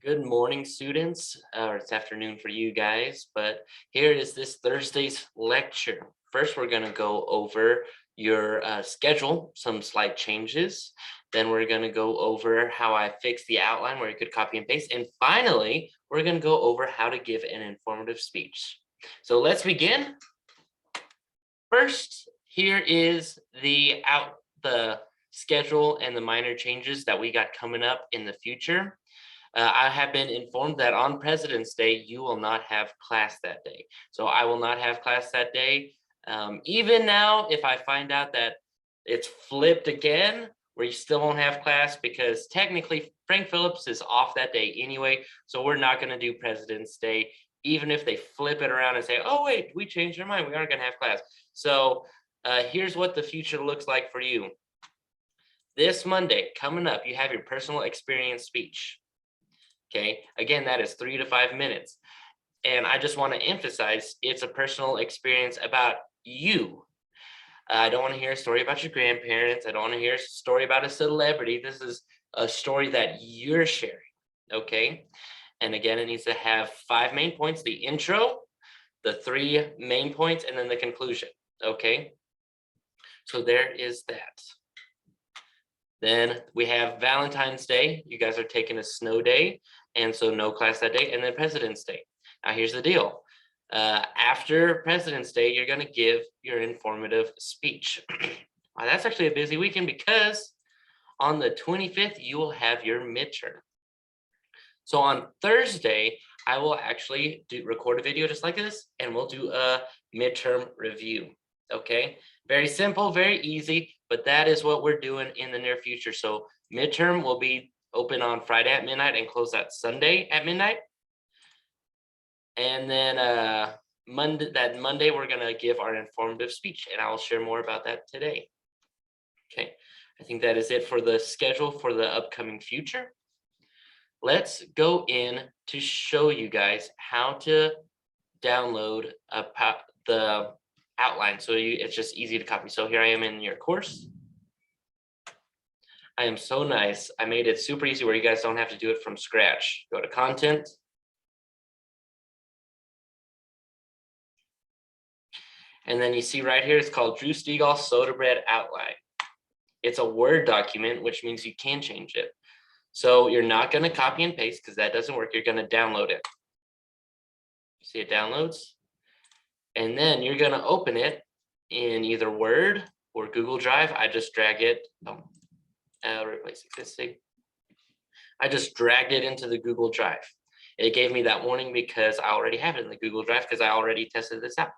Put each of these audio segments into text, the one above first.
Good morning, students, or it's afternoon for you guys, but here is this Thursday's lecture. First, we're going to go over your schedule, some slight changes. Then we're going to go over how I fixed the outline where you could copy and paste. And finally, we're going to go over how to give an informative speech. So let's begin. First, here is the schedule and the minor changes that we got coming up in the future. I have been informed that on President's Day, you will not have class that day. So I will not have class that day. Even now, if I find out that it's flipped again, where you still won't have class, because technically Frank Phillips is off that day anyway. So we're not going to do President's Day, even if they flip it around and say, oh, wait, we changed our mind. We aren't going to have class. So here's what the future looks like for you. This Monday, coming up, you have your personal experience speech. Okay, again, that is 3 to 5 minutes. And I just want to emphasize it's a personal experience about you. I don't want to hear a story about your grandparents. I don't want to hear a story about a celebrity. This is a story that you're sharing. Okay. And again, it needs to have 5 main points: the intro, the 3 main points, and then the conclusion. Okay. So there is that. Then we have Valentine's Day. You guys are taking a snow day, and so no class that day. And then President's Day. Now here's the deal. After President's Day, you're going to give your informative speech. Well, that's actually a busy weekend because on the 25th, you will have your midterm. So on Thursday, I will actually record a video just like this, and we'll do a midterm review. Okay, very simple, very easy, but that is what we're doing in the near future. So midterm will be open on Friday at midnight and close that Sunday at midnight. And then Monday, we're gonna give our informative speech, and I'll share more about that today. Okay, I think that is it for the schedule for the upcoming future. Let's go in to show you guys how to download the outline. So it's just easy to copy. So here I am in your course. I am so nice. I made it super easy where you guys don't have to do it from scratch. Go to content. And then you see right here, it's called Drew Stegall Soda Bread Outline. It's a Word document, which means you can change it. So you're not going to copy and paste because that doesn't work. You're going to download it. See, it downloads. And then you're going to open it in either Word or Google Drive. I just drag it. Replace existing. I just dragged it into the Google Drive. It gave me that warning because I already have it in the Google Drive because I already tested this out.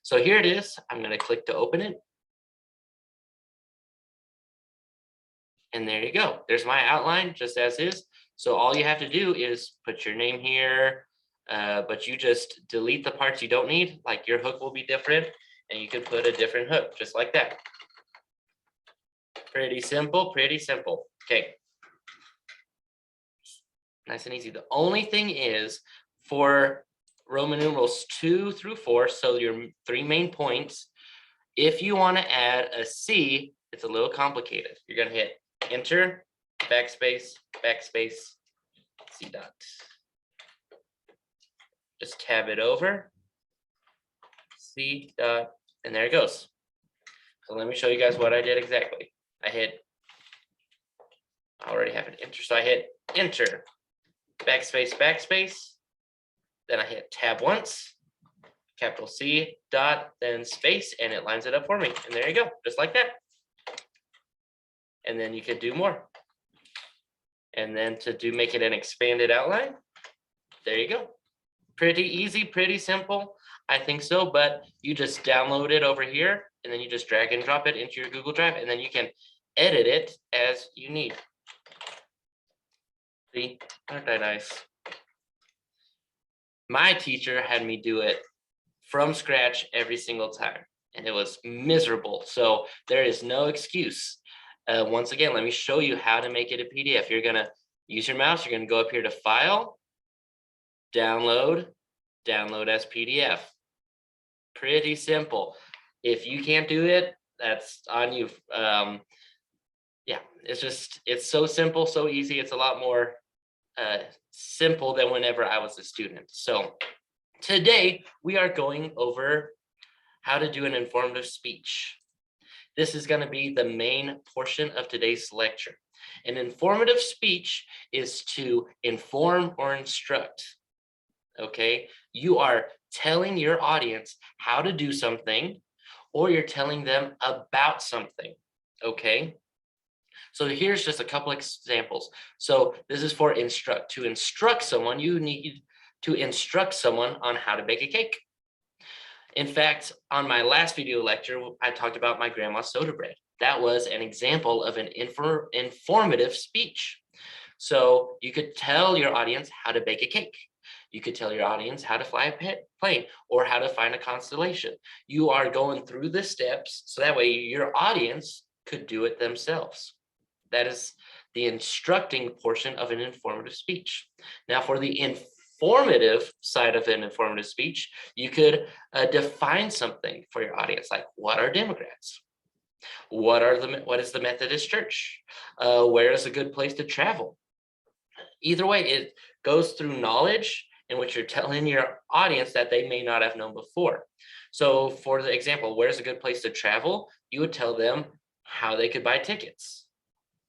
So here it is. I'm going to click to open it. And there you go. There's my outline just as is. So all you have to do is put your name here, but you just delete the parts you don't need. Like your hook will be different, and you could put a different hook just like that. Pretty simple, pretty simple. Okay. Nice and easy. The only thing is for Roman numerals 2 through 4, so your 3 main points, if you want to add a C, it's a little complicated. You're going to hit Enter, backspace, backspace, C dot. Just tab it over, C dot, and there it goes. So let me show you guys what I did exactly. I already have an enter, so I hit Enter, backspace, backspace, then I hit tab once, capital C dot, then space, and it lines it up for me. And there you go, just like that. And then you could do more. And then to make it an expanded outline, there you go. Pretty easy, pretty simple. I think so, but you just download it over here, and then you just drag and drop it into your Google Drive, and then you can edit it as you need. See, aren't I nice? My teacher had me do it from scratch every single time, and it was miserable. So there is no excuse. Once again, let me show you how to make it a PDF. You're going to use your mouse. You're going to go up here to File, Download, Download as PDF. Pretty simple. If you can't do it, that's on you. Yeah, it's so simple, so easy. It's a lot more simple than whenever I was a student. So today we are going over how to do an informative speech. This is going to be the main portion of today's lecture. An informative speech is to inform or instruct. Okay, you are telling your audience how to do something, or you're telling them about something. Okay, so here's just a couple examples. So this is for instruct. To instruct someone, you need to instruct someone on how to bake a cake. In fact, on my last video lecture, I talked about my grandma's soda bread. That was an example of an informative speech. So you could tell your audience how to bake a cake. You could tell your audience how to fly a plane or how to find a constellation. You are going through the steps so that way your audience could do it themselves. That is the instructing portion of an informative speech. Now, for the informative side of an informative speech, you could define something for your audience, like what are Democrats? What is the Methodist Church? Where is a good place to travel? Either way, it goes through knowledge in which you're telling your audience that they may not have known before. So for the example, where's a good place to travel? You would tell them how they could buy tickets,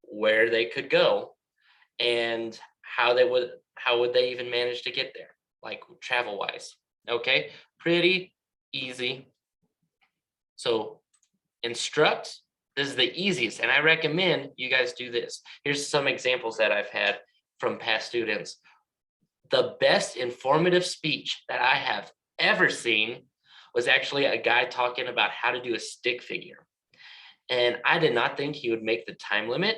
where they could go, and how would they even manage to get there, like travel wise. Okay, pretty easy. So instruct, this is the easiest, and I recommend you guys do this. Here's some examples that I've had from past students. The best informative speech that I have ever seen was actually a guy talking about how to do a stick figure. And I did not think he would make the time limit,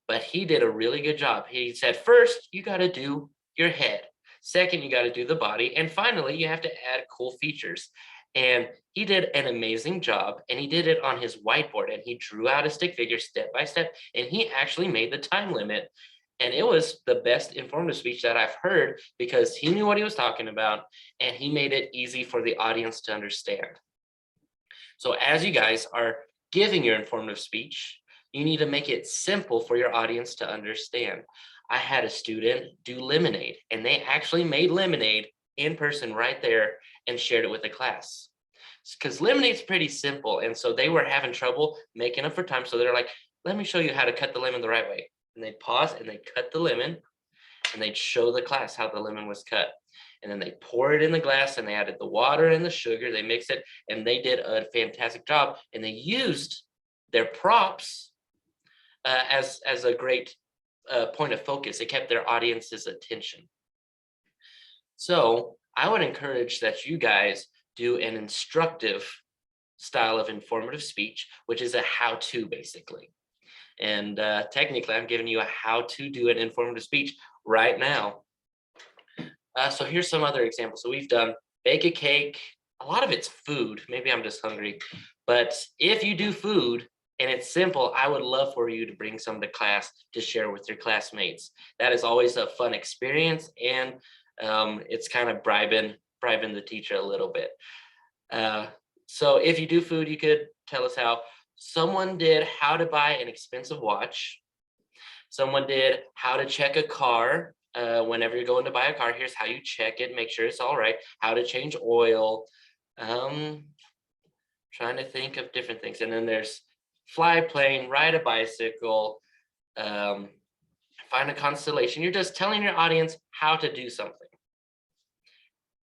but he did a really good job. He said, first, you got to do your head. Second, you got to do the body. And finally, you have to add cool features. And he did an amazing job, and he did it on his whiteboard, and he drew out a stick figure step by step, and he actually made the time limit. And it was the best informative speech that I've heard because he knew what he was talking about, and he made it easy for the audience to understand. So as you guys are giving your informative speech, you need to make it simple for your audience to understand. I had a student do lemonade, and they actually made lemonade in person right there and shared it with the class. Because lemonade's pretty simple, and so they were having trouble making up for time. So they're like, let me show you how to cut the lemon the right way. And they'd pause and they'd cut the lemon, and they'd show the class how the lemon was cut. And then they pour it in the glass, and they added the water and the sugar, they mixed it, and they did a fantastic job. And they used their props as a great point of focus. It kept their audience's attention. So I would encourage that you guys do an instructive style of informative speech, which is a how-to basically. And technically, I'm giving you a how to do an informative speech right now. So here's some other examples. So we've done bake a cake. A lot of it's food. Maybe I'm just hungry. But if you do food and it's simple, I would love for you to bring some to class to share with your classmates. That is always a fun experience, and it's kind of bribing the teacher a little bit. So if you do food, you could tell us how. Someone did how to buy an expensive watch. Someone did how to check a car. Whenever you're going to buy a car, here's how you check it, make sure it's all right. How to change oil. Trying to think of different things. And then there's fly a plane, ride a bicycle, find a constellation. You're just telling your audience how to do something.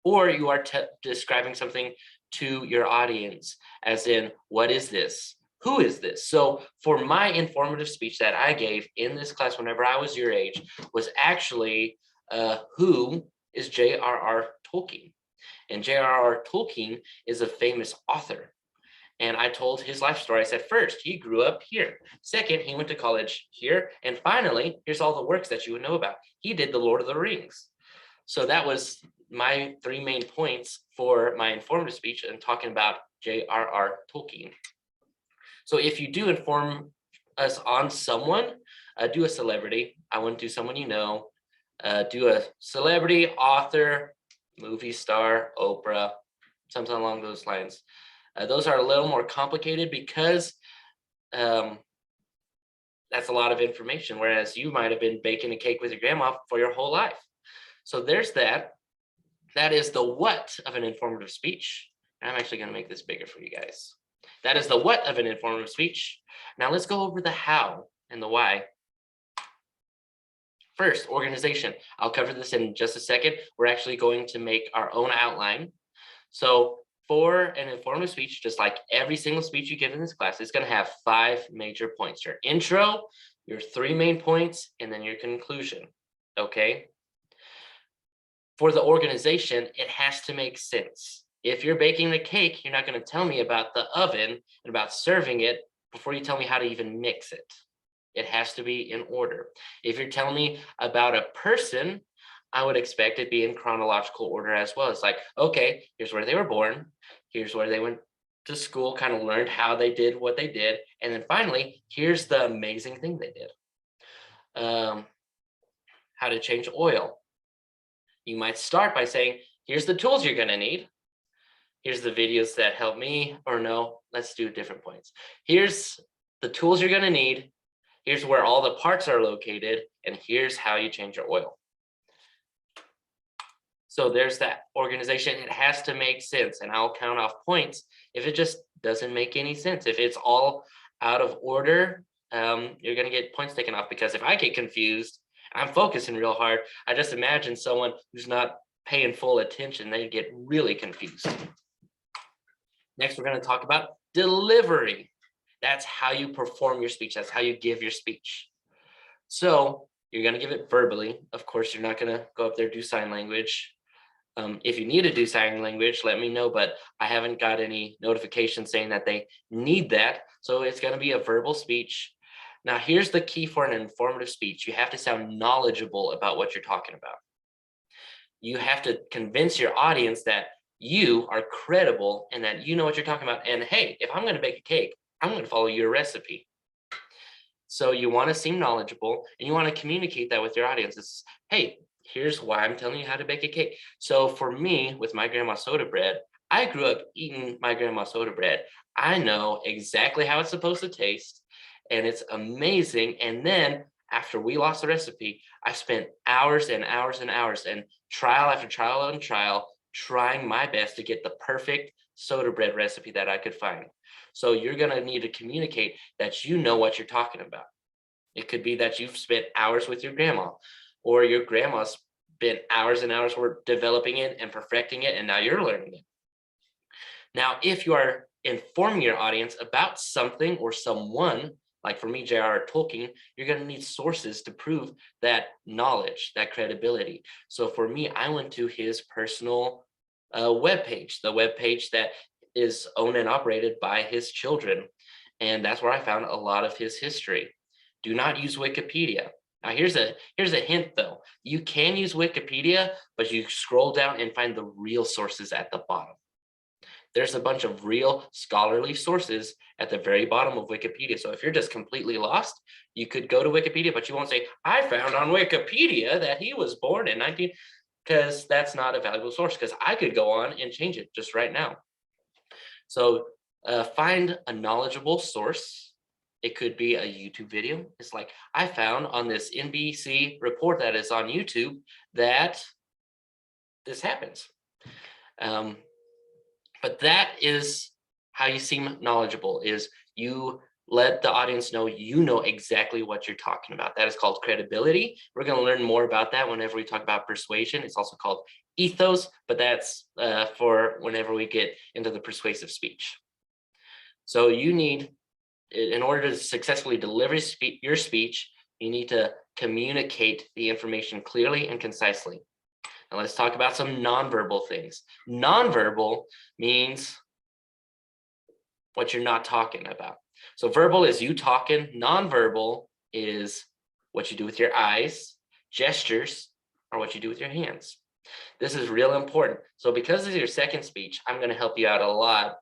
Or you are describing something to your audience, as in, what is this? Who is this? So for my informative speech that I gave in this class whenever I was your age was actually, who is J.R.R. Tolkien? And J.R.R. Tolkien is a famous author. And I told his life story. I said, first, he grew up here. Second, he went to college here. And finally, here's all the works that you would know about. He did The Lord of the Rings. So that was my 3 main points for my informative speech and talking about J.R.R. Tolkien. So if you do inform us on someone, do a celebrity. I wouldn't do someone you know. Do a celebrity, author, movie star, Oprah, something along those lines. Those are a little more complicated because that's That's a lot of information, whereas you might have been baking a cake with your grandma for your whole life. So there's that. That is the what of an informative speech. And I'm actually going to make this bigger for you guys. That is the what of an informative speech. Now let's go over the how and the why. First, organization. I'll cover this in just a second. We're actually going to make our own outline. So for an informative speech, just like every single speech you give in this class, it's going to have 5 major points: your intro, your 3 main points, and then your conclusion. Okay. For the organization, it has to make sense. If you're baking the cake, you're not going to tell me about the oven and about serving it before you tell me how to even mix it. It has to be in order. If you're telling me about a person, I would expect it be in chronological order as well. It's like, okay, here's where they were born. Here's where they went to school, kind of learned how they did what they did. And then finally, here's the amazing thing they did. How to change oil. You might start by saying, here's the tools you're going to need. Here's the videos that help me, or no, let's do different points. Here's the tools you're going to need. Here's where all the parts are located, and here's how you change your oil. So there's that organization. It has to make sense, and I'll count off points if it just doesn't make any sense. If it's all out of order, you're going to get points taken off, because if I get confused, I'm focusing real hard. I just imagine someone who's not paying full attention, they get really confused. Next, we're going to talk about delivery. That's how you perform your speech. That's how you give your speech. So you're going to give it verbally. Of course, you're not going to go up there, do sign language. If you need to do sign language, let me know, but I haven't got any notification saying that they need that. So it's going to be a verbal speech. Now, here's the key for an informative speech. You have to sound knowledgeable about what you're talking about. You have to convince your audience that you are credible and that you know what you're talking about. And hey, if I'm going to bake a cake, I'm going to follow your recipe. So you want to seem knowledgeable, and you want to communicate that with your audience. It's, hey, here's why I'm telling you how to bake a cake. So for me, with my grandma's soda bread, I grew up eating my grandma's soda bread. I know exactly how it's supposed to taste, and it's amazing. And then after we lost the recipe, I spent hours and hours and hours and trial after trial and trial trying my best to get the perfect soda bread recipe that I could find. So you're going to need to communicate that you know what you're talking about. It could be that you've spent hours with your grandma, or your grandma's spent hours and hours developing it and perfecting it, and now you're learning it. Now, if you are informing your audience about something or someone, like for me, J.R.R. Tolkien, you're going to need sources to prove that knowledge, that credibility. So for me, I went to his personal webpage, the webpage that is owned and operated by his children. And that's where I found a lot of his history. Do not use Wikipedia. Now, here's a hint, though. You can use Wikipedia, but you scroll down and find the real sources at the bottom. There's a bunch of real scholarly sources at the very bottom of Wikipedia. So if you're just completely lost, you could go to Wikipedia, but you won't say, I found on Wikipedia that he was born in 19, because that's not a valuable source, because I could go on and change it just right now. So find a knowledgeable source. It could be a YouTube video. It's like, I found on this NBC report that is on YouTube that this happens. But that is how you seem knowledgeable, is you let the audience know you know exactly what you're talking about. That is called credibility. We're going to learn more about that whenever we talk about persuasion. It's also called ethos, but that's for whenever we get into the persuasive speech. So you need, in order to successfully deliver your speech, you need to communicate the information clearly and concisely. Now let's talk about some nonverbal things. Nonverbal means what you're not talking about. So verbal is you talking. Nonverbal is what you do with your eyes. Gestures are what you do with your hands. This is real important. So because this is your second speech, I'm going to help you out a lot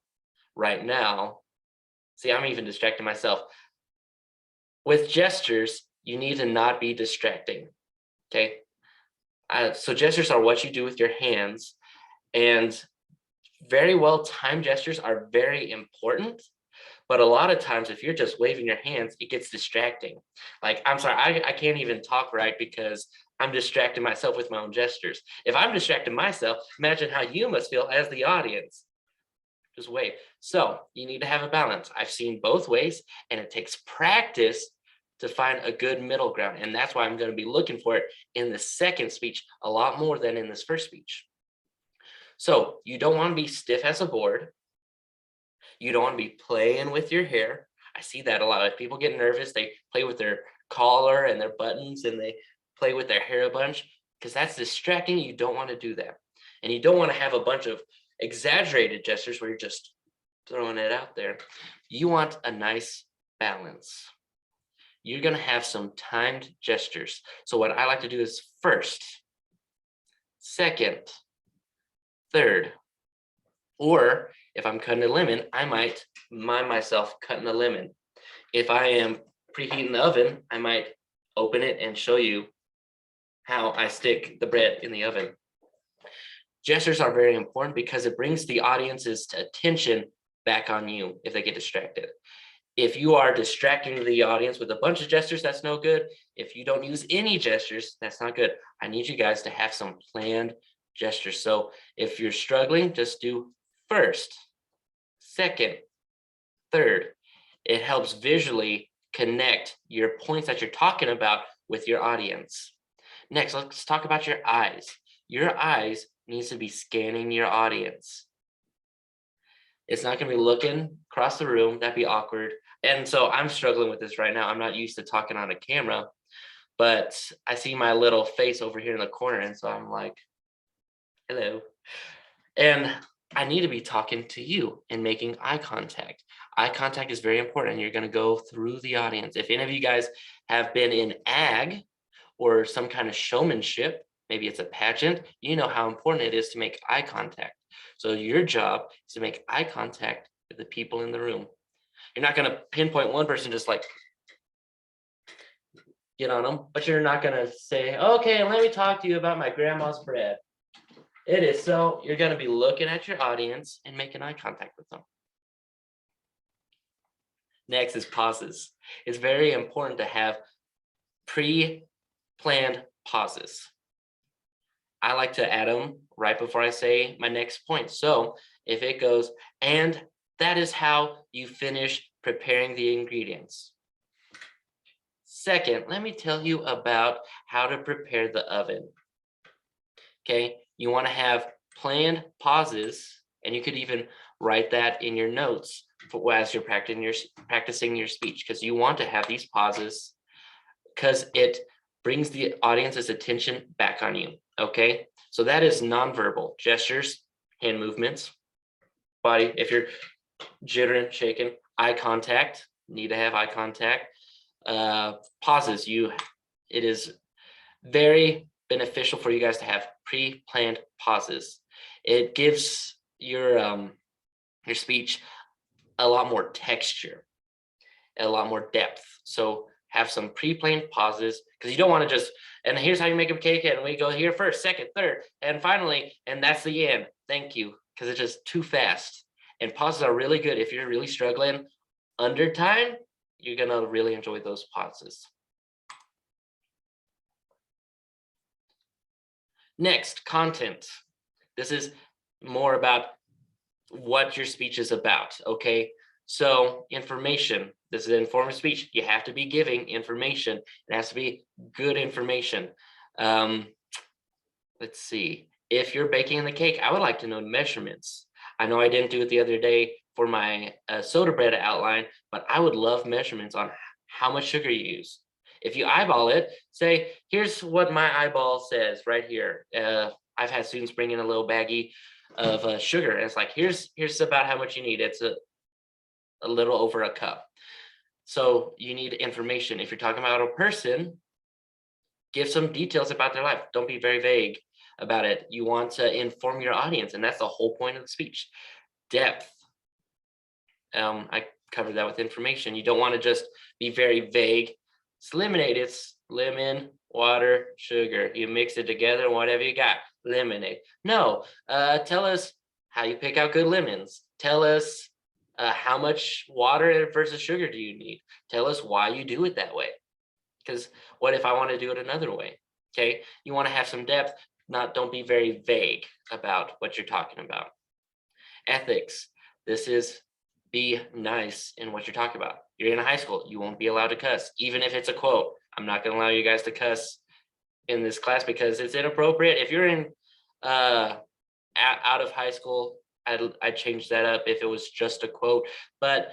right now. See, I'm even distracting myself. With gestures, you need to not be distracting. Okay. So gestures are what you do with your hands, and very well timed gestures are very important, But a lot of times, if you're just waving your hands, it gets distracting. Like, I'm sorry, I can't even talk right because I'm distracting myself with my own gestures. If I'm distracting myself, imagine how you must feel as the audience. Just wave. So you need to have a balance. I've seen both ways, and it takes practice to find a good middle ground. And that's why I'm going to be looking for it in the second speech a lot more than in this first speech. So you don't want to be stiff as a board. You don't want to be playing with your hair. I see that a lot. If people get nervous, they play with their collar and their buttons and they play with their hair a bunch because that's distracting. You don't want to do that. And you don't want to have a bunch of exaggerated gestures where you're just throwing it out there. You want a nice balance. You're going to have some timed gestures. So what I like to do is first, second, third, or if I'm cutting a lemon, I might mime myself cutting a lemon. If I am preheating the oven, I might open it and show you how I stick the bread in the oven. Gestures are very important because it brings the audience's attention back on you if they get distracted. If you are distracting the audience with a bunch of gestures, that's no good. If you don't use any gestures, that's not good. I need you guys to have some planned gestures. So if you're struggling, just do first, second, third. It helps visually connect your points that you're talking about with your audience. Next, let's talk about your eyes. Your eyes needs to be scanning your audience. It's not going to be looking across the room. That'd be awkward. And so I'm struggling with this right now. I'm not used to talking on a camera, but I see my little face over here in the corner. And so I'm like, hello. And I need to be talking to you and making eye contact. Eye contact is very important. You're going to go through the audience. If any of you guys have been in ag or some kind of showmanship, maybe it's a pageant, you know how important it is to make eye contact. So your job is to make eye contact with the people in the room. You're not going to pinpoint one person, just like get on them, but you're not going to say, okay, let me talk to you about my grandma's bread. It is so you're going to be looking at your audience and making eye contact with them. Next is pauses. It's very important to have pre-planned pauses. I like to add them right before I say my next point. So if it goes, and that is how you finish preparing the ingredients. Second, let me tell you about how to prepare the oven. Okay, you want to have planned pauses, and you could even write that in your notes as you're practicing your speech, because you want to have these pauses because it brings the audience's attention back on you. Okay, so that is nonverbal gestures, hand movements, body. If you're jittering, shaking, eye contact, need to have eye contact. Pauses. It is very beneficial for you guys to have pre-planned pauses. It gives your speech a lot more texture, a lot more depth. So have some pre-planned pauses because you don't want to just, and here's how you make a cake, and we go here first, second, third, and finally, and that's the end. Thank you, because it's just too fast. And pauses are really good if you're really struggling under time. You're gonna really enjoy those pauses. Next, content. This is more about what your speech is about, okay? So information, this is informative speech. You have to be giving information. It has to be good information. Let's see. If you're baking the cake, I would like to know measurements. I know I didn't do it the other day for my soda bread outline, but I would love measurements on how much sugar you use. If you eyeball it, say, here's what my eyeball says right here. I've had students bring in a little baggie of sugar, and it's like, here's about how much you need. It's a little over a cup. So you need information. If you're talking about a person, give some details about their life. Don't be very vague about it. You want to inform your audience, and that's the whole point of the speech. Depth. I covered that with information. You don't want to just be very vague. It's lemonade. It's lemon, water, sugar. You mix it together, whatever you got. Lemonade. No, tell us how you pick out good lemons. Tell us How much water versus sugar do you need? Tell us why you do it that way. Because what if I want to do it another way? Okay, you want to have some depth, don't be very vague about what you're talking about. Ethics. This is be nice in what you're talking about. You're in high school, you won't be allowed to cuss, even if it's a quote. I'm not going to allow you guys to cuss in this class because it's inappropriate. If you're in out of high school, I'd change that up if it was just a quote. But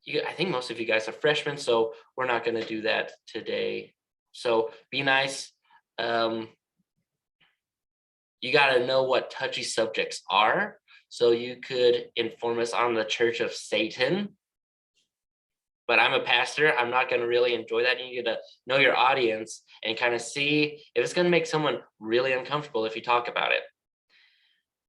I think most of you guys are freshmen, so we're not going to do that today. So be nice. You got to know what touchy subjects are. So you could inform us on the Church of Satan. But I'm a pastor. I'm not going to really enjoy that. You get to know your audience and kind of see if it's going to make someone really uncomfortable if you talk about it.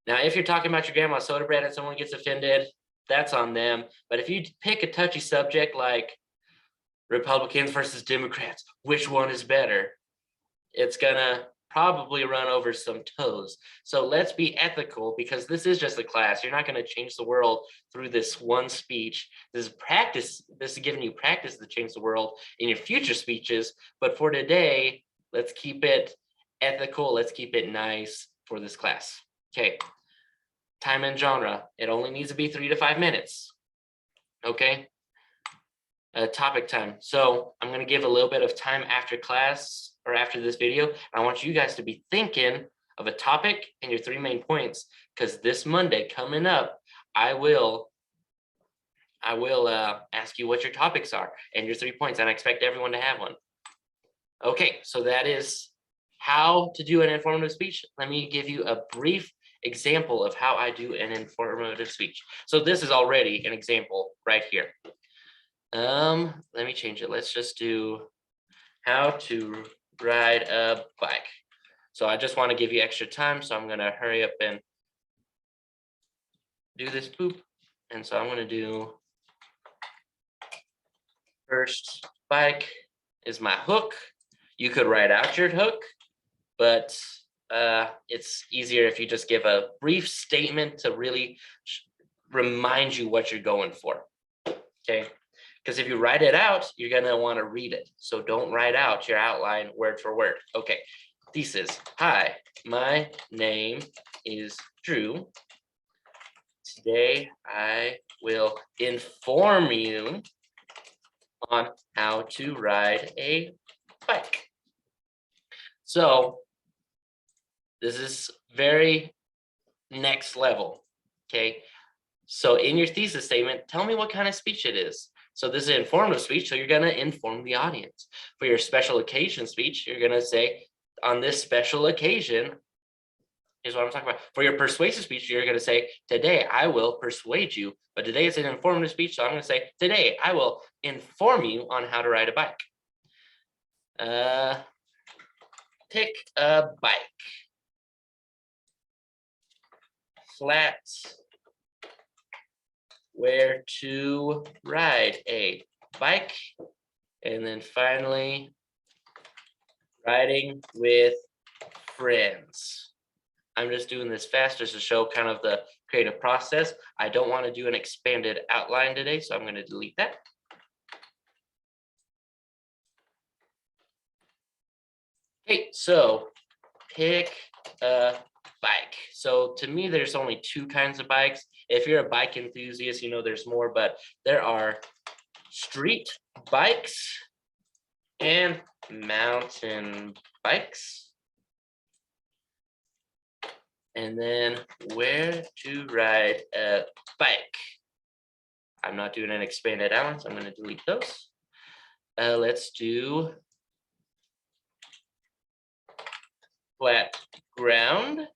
Now, if you're talking about your grandma's soda bread and someone gets offended, that's on them. But if you pick a touchy subject like Republicans versus Democrats, which one is better? It's going to probably run over some toes. So let's be ethical because this is just a class. You're not going to change the world through this one speech. This is practice. This is giving you practice to change the world in your future speeches. But for today, let's keep it ethical. Let's keep it nice for this class. Okay. Time and genre. It only needs to be 3 to 5 minutes. Okay. Topic time. So I'm going to give a little bit of time after class or after this video. I want you guys to be thinking of a topic and your 3 main points, because this Monday coming up, I will ask you what your topics are and your 3 points, and I expect everyone to have one. Okay, so that is how to do an informative speech. Let me give you a brief example of how I do an informative speech. So this is already an example right here. Let me change it. Let's just do how to ride a bike. So I just want to give you extra time, so I'm going to hurry up and do this boop. And so I'm going to do first bike is my hook. You could write out your hook, but it's easier if you just give a brief statement to really remind you what you're going for. Okay. Because if you write it out, you're going to want to read it. So don't write out your outline word for word. Okay. Thesis. Hi, my name is Drew. Today, I will inform you on how to ride a bike. So this is very next level. Okay. So in your thesis statement, tell me what kind of speech it is. So this is an informative speech, so you're going to inform the audience. For your special occasion speech, you're going to say, on this special occasion, is what I'm talking about. For your persuasive speech, you're going to say, today I will persuade you. But today it's an informative speech, so I'm going to say, today I will inform you on how to ride a bike. Pick a bike. Flat. Where to ride a bike. And then finally, riding with friends. I'm just doing this fast just to show kind of the creative process. I don't want to do an expanded outline today, so I'm going to delete that. Okay, so pick a bike. So to me, there's only 2 kinds of bikes. If you're a bike enthusiast, you know there's more, but there are street bikes and mountain bikes. And then where to ride a bike. I'm not doing an expanded outline, so I'm going to delete those. Let's do flat ground.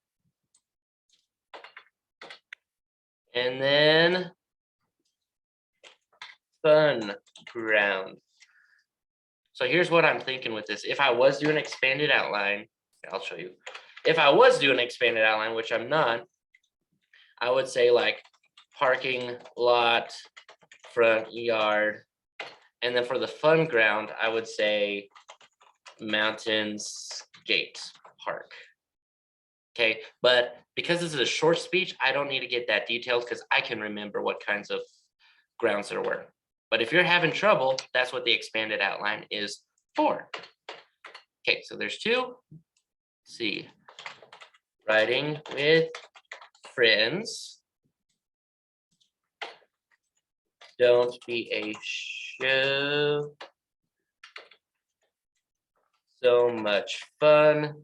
And then fun ground. So here's what I'm thinking with this. If I was doing expanded outline, I'll show you. If I was doing expanded outline, which I'm not, I would say like parking lot, front yard. And then for the fun ground, I would say mountains, gate, park. Okay, but because this is a short speech, I don't need to get that detailed because I can remember what kinds of grounds there were. But if you're having trouble, that's what the expanded outline is for. Okay, so there's two. Let's see, riding with friends. Don't be a show. So much fun.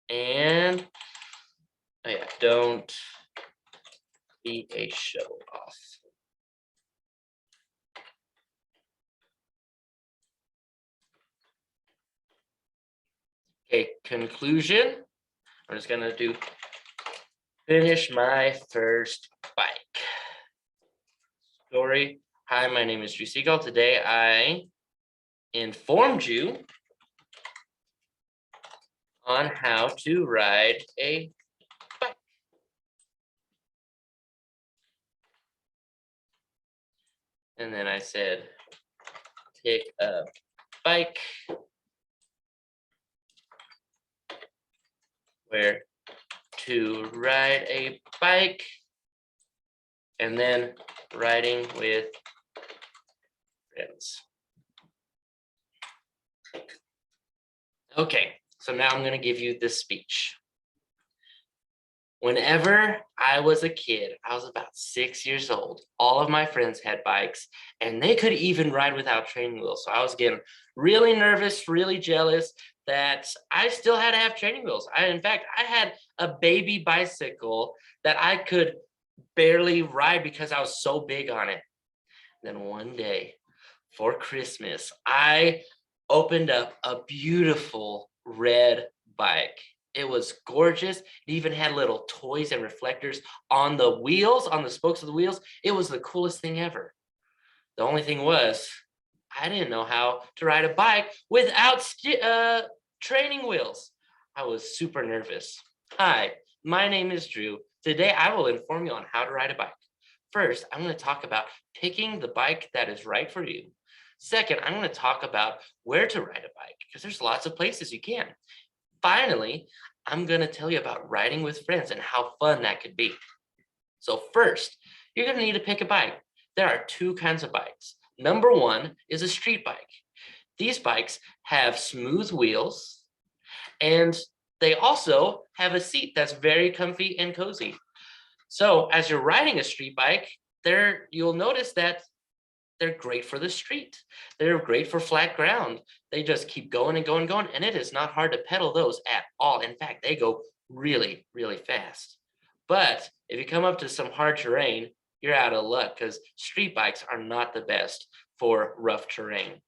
And oh yeah, don't be a show off. Okay, conclusion. I'm just gonna do finish my first bike. Story. Hi, my name is Drew Seagull. Today I informed you on how to ride a bike. And then I said, pick a bike where to ride a bike, and then riding with friends. Okay, so now I'm gonna give you this speech. Whenever I was a kid, I was about 6 years old, all of my friends had bikes and they could even ride without training wheels. So I was getting really nervous, really jealous that I still had to have training wheels. In fact, I had a baby bicycle that I could barely ride because I was so big on it. Then one day for Christmas, I opened up a beautiful red bike. It was gorgeous. It even had little toys and reflectors on the wheels, on the spokes of the wheels. It was the coolest thing ever. The only thing was, I didn't know how to ride a bike without training wheels. I was super nervous. Hi, my name is Drew. Today I will inform you on how to ride a bike. First, I'm going to talk about picking the bike that is right for you. Second, I'm going to talk about where to ride a bike because there's lots of places you can. Finally, I'm going to tell you about riding with friends and how fun that could be. So first, you're going to need to pick a bike. There are two kinds of bikes. Number one is a street bike. These bikes have smooth wheels and they also have a seat that's very comfy and cozy. So as you're riding a street bike, you'll notice that they're great for the street. They're great for flat ground. They just keep going and going and going, and it is not hard to pedal those at all. In fact, they go really, really fast. But if you come up to some hard terrain, you're out of luck because street bikes are not the best for rough terrain.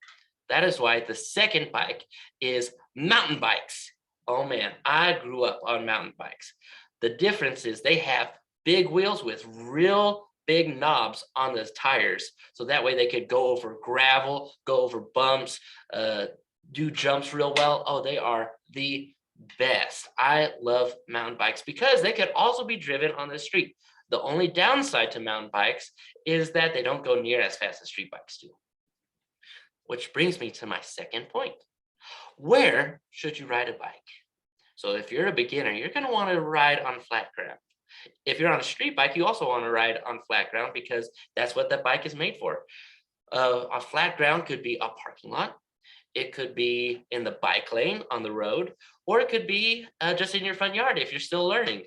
That is why the second bike is mountain bikes. Oh man, I grew up on mountain bikes. The difference is they have big wheels with real big knobs on the tires. So that way they could go over gravel, go over bumps, do jumps real well. Oh, they are the best. I love mountain bikes because they could also be driven on the street. The only downside to mountain bikes is that they don't go near as fast as street bikes do. Which brings me to my second point. Where should you ride a bike? So if you're a beginner, you're going to want to ride on flat ground. If you're on a street bike, you also want to ride on flat ground because that's what that bike is made for. A flat ground could be a parking lot. It could be in the bike lane on the road, or it could be just in your front yard if you're still learning.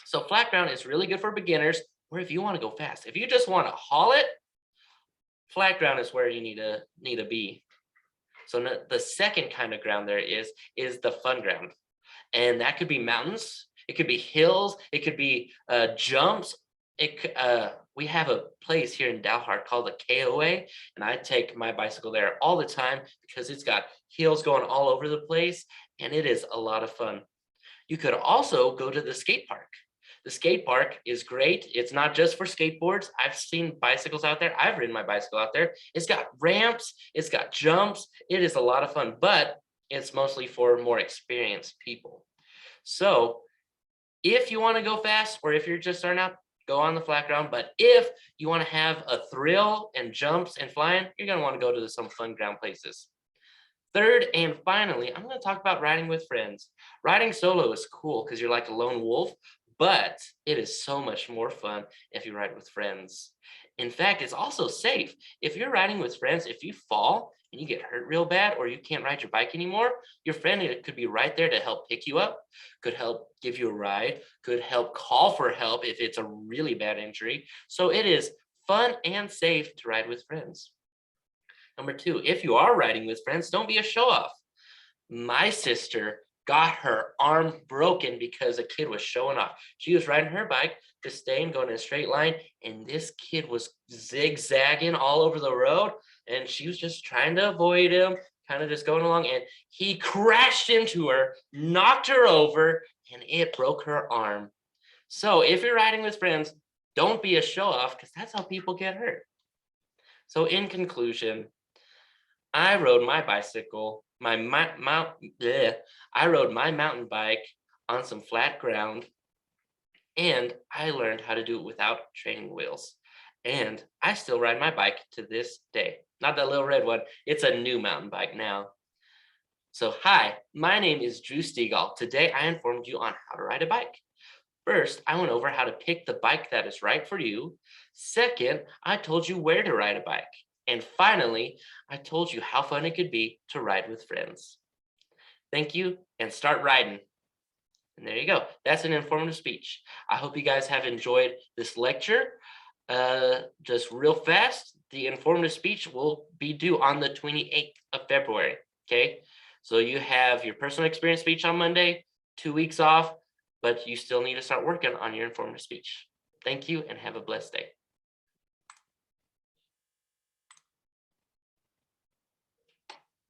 So flat ground is really good for beginners, or if you want to go fast. If you just want to haul it, flat ground is where you need to be. So the second kind of ground there is the fun ground. And that could be mountains, it could be hills, it could be jumps. We have a place here in Dalhart called the KOA, and I take my bicycle there all the time because it's got hills going all over the place, and it is a lot of fun. You could also go to the skate park. The skate park is great. It's not just for skateboards. I've seen bicycles out there. I've ridden my bicycle out there. It's got ramps, it's got jumps. It is a lot of fun, but it's mostly for more experienced people. So if you want to go fast, or if you're just starting out, go on the flat ground. But if you want to have a thrill and jumps and flying, you're going to want to go to some fun ground places. Third and finally, I'm going to talk about riding with friends. Riding solo is cool because you're like a lone wolf, but it is so much more fun if you ride with friends. In fact, it's also safe. If you're riding with friends, if you fall and you get hurt real bad or you can't ride your bike anymore, your friend could be right there to help pick you up, could help give you a ride, could help call for help if it's a really bad injury. So it is fun and safe to ride with friends. Number two, if you are riding with friends, don't be a show off. My sister got her arm broken because a kid was showing off. She was riding her bike, just staying, going in a straight line, and this kid was zigzagging all over the road, and she was just trying to avoid him, kind of just going along, and he crashed into her, knocked her over, and it broke her arm. So if you're riding with friends, don't be a show off because that's how people get hurt. So in conclusion, I rode my bicycle, I rode my mountain bike on some flat ground, and I learned how to do it without training wheels. And I still ride my bike to this day. Not that little red one, it's a new mountain bike now. So hi, my name is Drew Stegall. Today I informed you on how to ride a bike. First, I went over how to pick the bike that is right for you. Second, I told you where to ride a bike. And finally, I told you how fun it could be to ride with friends. Thank you, and start riding. And there you go. That's an informative speech. I hope you guys have enjoyed this lecture. Just real fast, the informative speech will be due on the 28th of February. Okay, so you have your personal experience speech on Monday, 2 weeks off, but you still need to start working on your informative speech. Thank you and have a blessed day.